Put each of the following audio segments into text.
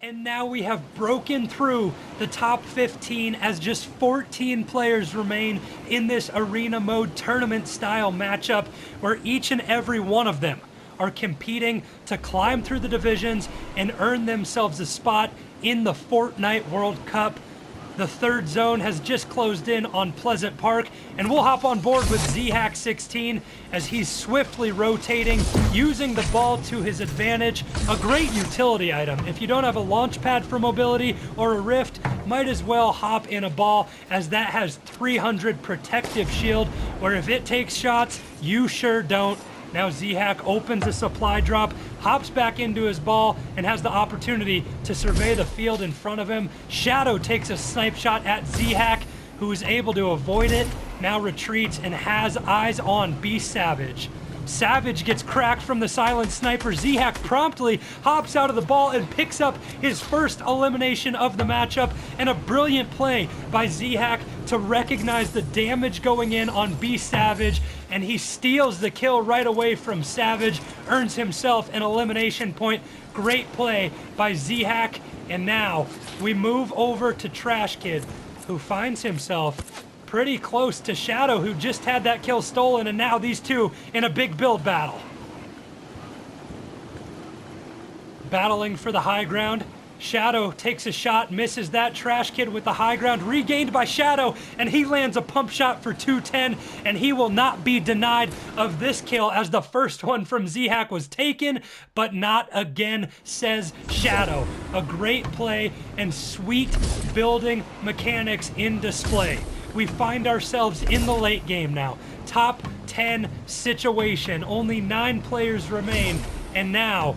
And now we have broken through the top 15 as just 14 players remain in this arena mode tournament style matchup where each and every one of them are competing to climb through the divisions and earn themselves a spot in the Fortnite World Cup. The third zone has just closed in on Pleasant Park, and we'll hop on board with Worhack 16 as he's swiftly rotating, using the ball to his advantage. A great utility item. If you don't have a launch pad for mobility or a rift, might as well hop in a ball, as that has 300 protective shield, where if it takes shots, you sure don't. Now Worhack opens a supply drop, hops back into his ball, and has the opportunity to survey the field in front of him. Shadow takes a snipe shot at Worhack, who is able to avoid it, now retreats and has eyes on Beast Savage. Savage gets cracked from the silent sniper. Worhack promptly hops out of the ball and picks up his first elimination of the matchup, and a brilliant play by Worhack to recognize the damage going in on Beast Savage, and he steals the kill right away from Savage, earns himself an elimination point. Great play by Worhack, and now we move over to Trash Kid, who finds himself pretty close to Shadow, who just had that kill stolen, and now these two in a big build battle. Battling for the high ground. Shadow takes a shot, misses that. Trash Kid with the high ground, regained by Shadow, and he lands a pump shot for 210, and he will not be denied of this kill, as the first one from Worhack was taken, but not again, says Shadow. A great play and sweet building mechanics in display. We find ourselves in the late game now. Top 10 situation. Only 9 players remain, and now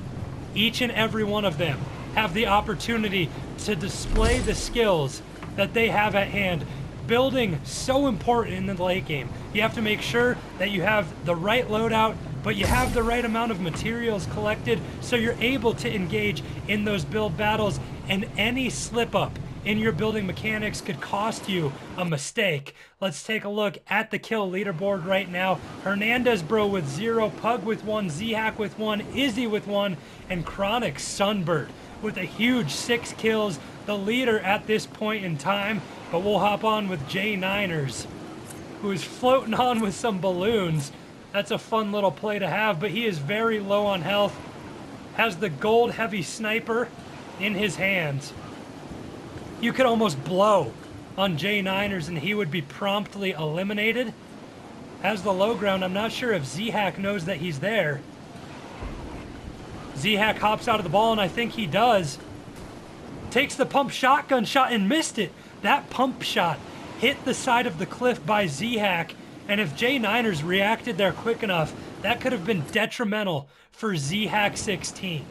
each and every one of them have the opportunity to display the skills that they have at hand. Building so important in the late game. You have to make sure that you have the right loadout, but you have the right amount of materials collected so you're able to engage in those build battles, and any slip up in your building mechanics could cost you a mistake. Let's take a look at the kill leaderboard right now. Hernandez Bro with 0, Pug with 1, Worhack with 1, Izzy with 1, and Chronic Sunbird with a huge 6 kills, the leader at this point in time. But we'll hop on with J9ers, who is floating on with some balloons. That's a fun little play to have, but he is very low on health. Has the gold heavy sniper in his hands. You could almost blow on J9ers and he would be promptly eliminated. Has the low ground. I'm not sure if Worhack knows that he's there. Worhack hops out of the ball, and I think he does. Takes the pump shotgun shot and missed it. That pump shot hit the side of the cliff by Worhack, and if J9ers reacted there quick enough, that could have been detrimental for Worhack 16.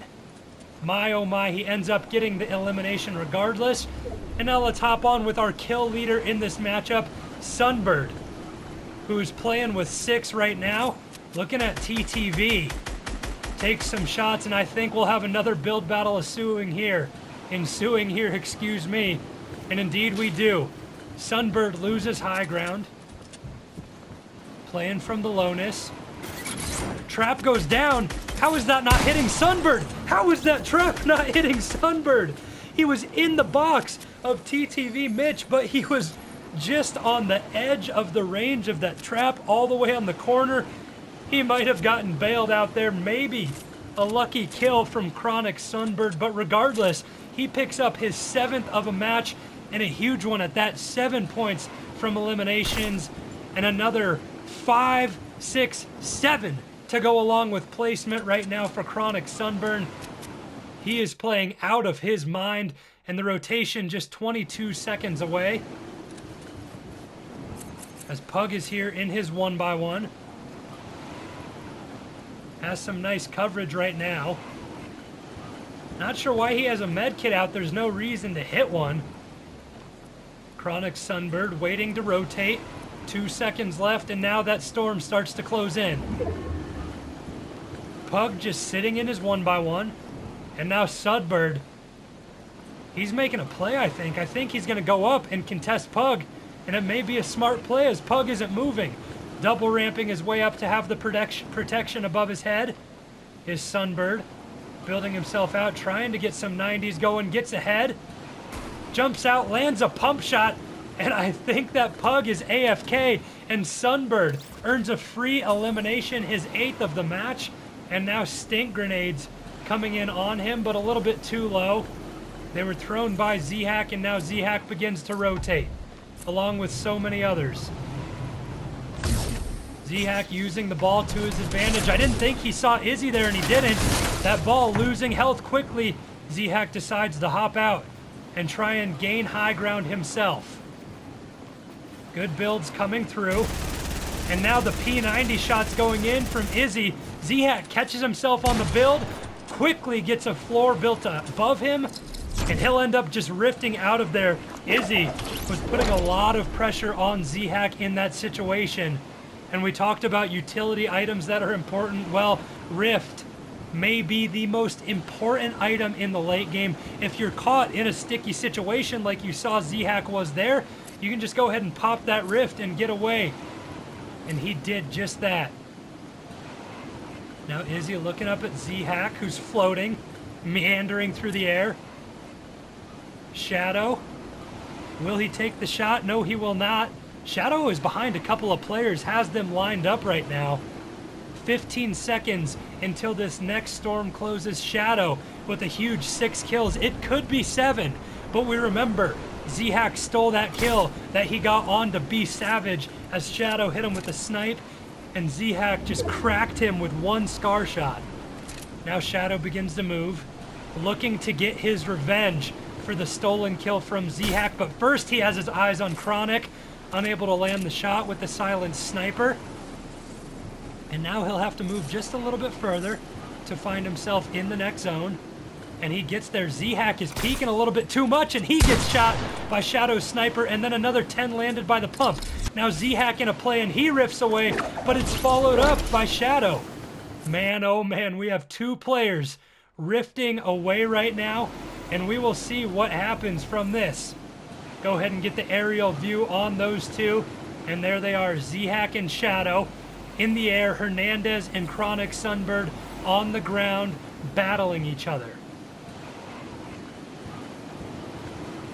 My oh my, he ends up getting the elimination regardless. And now let's hop on with our kill leader in this matchup, Sunbird, who's playing with 6 right now. Looking at TTV. Takes some shots, and I think we'll have another build battle ensuing here, excuse me. And indeed we do. Sunbird loses high ground. Playing from the lowness. Trap goes down. How is that not hitting Sunbird? How is that trap not hitting Sunbird? He was in the box of TTV Mitch, but he was just on the edge of the range of that trap, all the way on the corner. He might have gotten bailed out there. Maybe a lucky kill from Chronic Sunbird, but regardless, he picks up his 7th of a match, and a huge one at that. 7 points from eliminations, and another 5, 6, 7 to go along with placement right now for Chronic Sunburn. He is playing out of his mind, and the rotation just 22 seconds away. As Pug is here in his 1x1. Has some nice coverage right now. Not sure why he has a med kit out. There's no reason to hit one. Chronic Sunbird waiting to rotate. 2 seconds left, and now that storm starts to close in. Pug just sitting in his 1x1. And now Sunbird. He's making a play, I think. I think he's going to go up and contest Pug. And it may be a smart play as Pug isn't moving. Double ramping his way up to have the protection above his head is Sunbird. building himself out, trying to get some 90s going, gets ahead, jumps out, lands a pump shot, and I think that Pug is AFK, and Sunbird earns a free elimination, his 8th of the match, and now stink grenades coming in on him, but a little bit too low. They were thrown by Zhack, and now Zhack begins to rotate, along with so many others. Zhack using the ball to his advantage. I didn't think he saw Izzy there, and he didn't. That ball losing health quickly. Zhack decides to hop out and try and gain high ground himself. Good builds coming through. And now the P90 shots going in from Izzy. Zhack catches himself on the build, quickly gets a floor built above him, and he'll end up just rifting out of there. Izzy was putting a lot of pressure on Zhack in that situation. And we talked about utility items that are important. Well, Rift may be the most important item in the late game. If you're caught in a sticky situation like you saw Zhack was there, you can just go ahead and pop that Rift and get away. And he did just that. Now Izzy looking up at Zhack, who's floating, meandering through the air. Shadow. Will he take the shot? No, he will not. Shadow is behind a couple of players, has them lined up right now. 15 seconds until this next storm closes. Shadow with a huge 6 kills. It could be 7, but we remember Zhack stole that kill that he got on to B Savage as Shadow hit him with a snipe, and Zhack just cracked him with 1 scar shot. Now Shadow begins to move, looking to get his revenge for the stolen kill from Zhack, but first he has his eyes on Chronic, unable to land the shot with the silent sniper. And now he'll have to move just a little bit further to find himself in the next zone. And he gets there. Zhack is peeking a little bit too much, and he gets shot by Shadow's sniper, and then another 10 landed by the pump. Now Zhack in a play, and he riffs away, but it's followed up by Shadow. Man, oh man, we have 2 players rifting away right now, and we will see what happens from this. Go ahead and get the aerial view on those 2. And there they are, Zhack and Shadow in the air, Hernandez and Chronic Sunbird on the ground battling each other.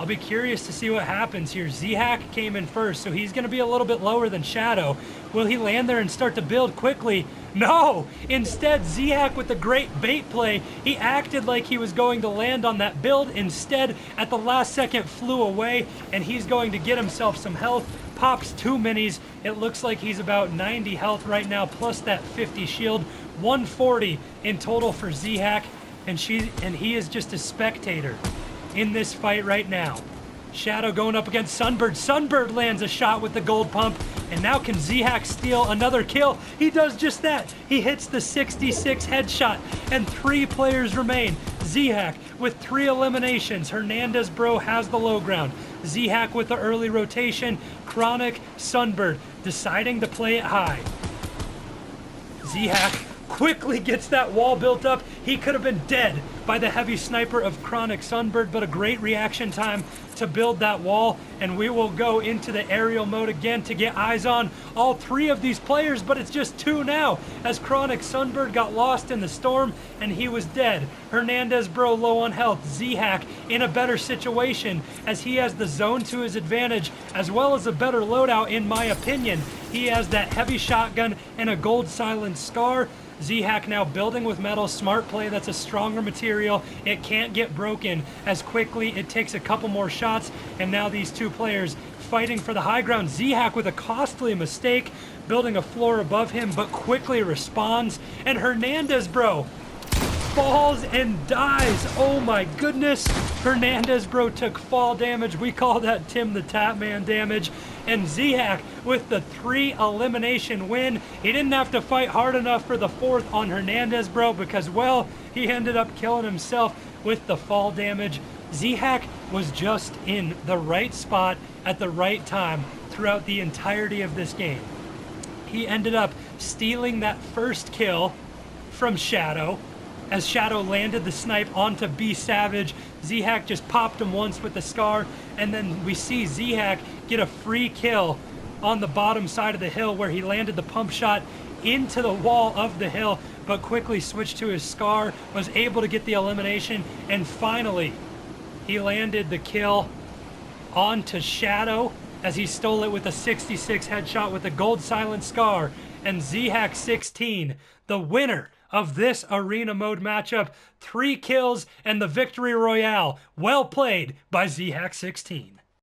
I'll be curious to see what happens here. Zhack came in first, so he's going to be a little bit lower than Shadow. Will he land there and start to build quickly? No! Instead, Zhack with a great bait play, he acted like he was going to land on that build. Instead, at the last second, flew away, and he's going to get himself some health. Pops 2 minis. It looks like he's about 90 health right now, plus that 50 shield. 140 in total for Zhack, and he is just a spectator in this fight right now. Shadow going up against Sunbird. Sunbird lands a shot with the gold pump, and now can Zhack steal another kill? He does just that. He hits the 66 headshot, and 3 players remain. Zhack with 3 eliminations. Hernandez bro has the low ground. Zhack with the early rotation. Chronic, Sunbird deciding to play it high. Zhack quickly gets that wall built up. He could have been dead by the heavy sniper of Chronic Sunbird, but a great reaction time to build that wall. And we will go into the aerial mode again to get eyes on all 3 of these players, but it's just 2 now as Chronic Sunbird got lost in the storm and he was dead. Hernandez bro low on health. Zhack in a better situation as he has the zone to his advantage as well as a better loadout in my opinion. He has that heavy shotgun and a gold silent scar. Zhack now building with metal, smart play, that's a stronger material. It can't get broken as quickly. It takes a couple more shots, and now these 2 players fighting for the high ground. Zhack with a costly mistake, building a floor above him, but quickly responds. And Hernandez, bro, falls and dies. Oh my goodness. Hernandez, bro, took fall damage. We call that Tim the Tap Man damage. And Zhack with the 3 elimination win. He didn't have to fight hard enough for the 4th on Hernandez, bro, because, well, he ended up killing himself with the fall damage. Zhack was just in the right spot at the right time throughout the entirety of this game. He ended up stealing that first kill from Shadow. As Shadow landed the snipe onto B Savage, Zhack just popped him once with the scar, and then we see Zhack get a free kill on the bottom side of the hill where he landed the pump shot into the wall of the hill. but quickly switched to his Scar, was able to get the elimination, and finally, he landed the kill onto Shadow as he stole it with a 66 headshot with a gold silent Scar, and Zhack16, the winner of this arena mode matchup, 3 kills and the victory royale. Well played by Zhack16.